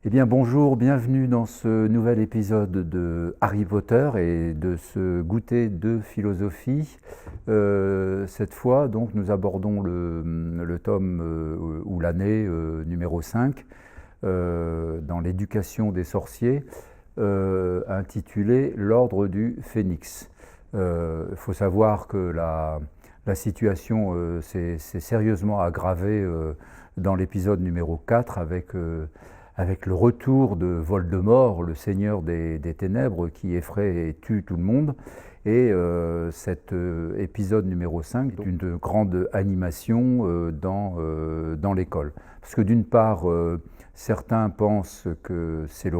Eh bien bonjour, bienvenue dans ce nouvel épisode de Harry Potter et de ce goûter de philosophie. Cette fois, donc, nous abordons le tome ou l'année numéro 5 dans l'éducation des sorciers, intitulé L'Ordre du Phénix. Il faut savoir que la situation s'est sérieusement aggravée dans l'épisode numéro 4 avec le retour de Voldemort, le seigneur des ténèbres, qui effraie et tue tout le monde. Et cet épisode numéro 5 est une grande animation dans l'école. Parce que d'une part, certains pensent que c'est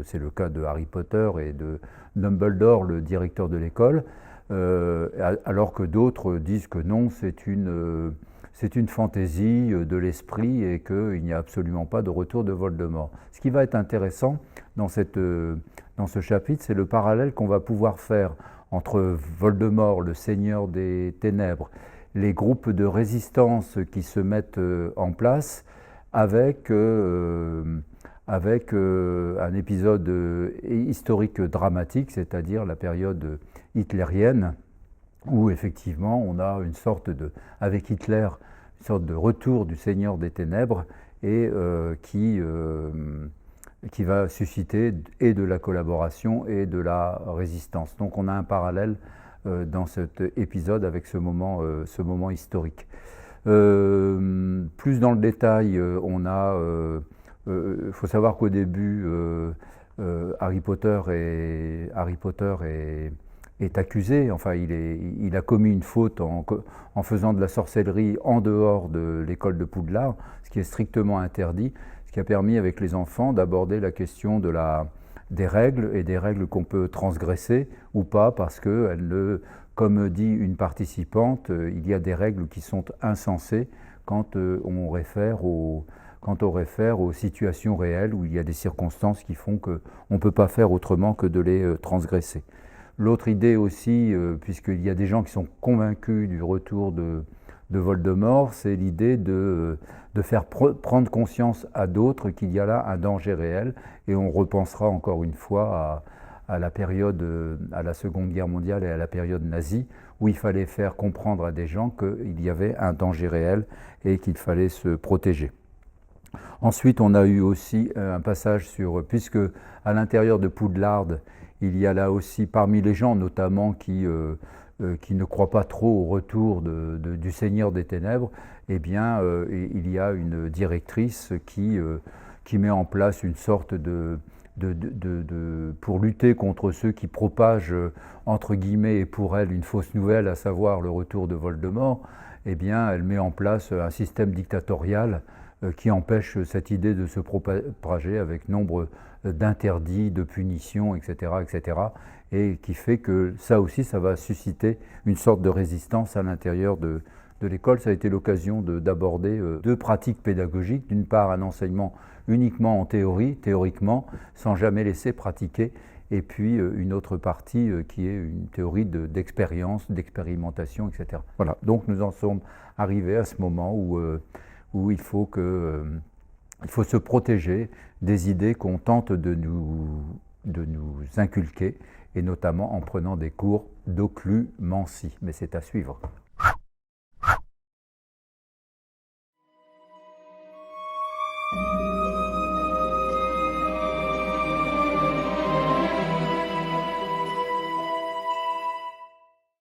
c'est le cas de Harry Potter et de Dumbledore, le directeur de l'école, alors que d'autres disent que non, c'est une fantaisie de l'esprit et qu'il n'y a absolument pas de retour de Voldemort. Ce qui va être intéressant dans ce chapitre, c'est le parallèle qu'on va pouvoir faire entre Voldemort, le seigneur des ténèbres, les groupes de résistance qui se mettent en place avec un épisode historique dramatique, c'est-à-dire la période hitlérienne, où effectivement on a avec Hitler, une sorte de retour du Seigneur des Ténèbres et qui va susciter et de la collaboration et de la résistance. Donc on a un parallèle dans cet épisode avec ce moment historique. Plus dans le détail, il faut savoir qu'au début, Harry Potter est accusé, enfin il a commis une faute en faisant de la sorcellerie en dehors de l'école de Poudlard, ce qui est strictement interdit, ce qui a permis avec les enfants d'aborder la question des règles et des règles qu'on peut transgresser ou pas, parce que, comme dit une participante, il y a des règles qui sont insensées quand on réfère aux situations réelles où il y a des circonstances qui font qu'on ne peut pas faire autrement que de les transgresser. L'autre idée aussi, puisqu'il y a des gens qui sont convaincus du retour de Voldemort, c'est l'idée de faire prendre conscience à d'autres qu'il y a là un danger réel, et on repensera encore une fois à la période, à la Seconde Guerre mondiale et à la période nazie, où il fallait faire comprendre à des gens qu'il y avait un danger réel et qu'il fallait se protéger. Ensuite, on a eu aussi un passage puisque à l'intérieur de Poudlard, il y a là aussi, parmi les gens notamment qui ne croient pas trop au retour du Seigneur des Ténèbres, eh bien, il y a une directrice qui met en place une sorte pour lutter contre ceux qui propagent, entre guillemets, et pour elle, une fausse nouvelle, à savoir le retour de Voldemort. Eh bien, elle met en place un système dictatorial qui empêche cette idée de se propager avec nombre d'interdits, de punitions, etc., etc., et qui fait que ça aussi, ça va susciter une sorte de résistance à l'intérieur de l'école. Ça a été l'occasion d'aborder deux pratiques pédagogiques. D'une part, un enseignement uniquement en théoriquement, sans jamais laisser pratiquer, et puis une autre partie qui est une théorie d'expérience, d'expérimentation, etc. Voilà, donc nous en sommes arrivés à ce moment où il faut se protéger des idées qu'on tente de nous inculquer, et notamment en prenant des cours d'occlumencie. Mais c'est à suivre.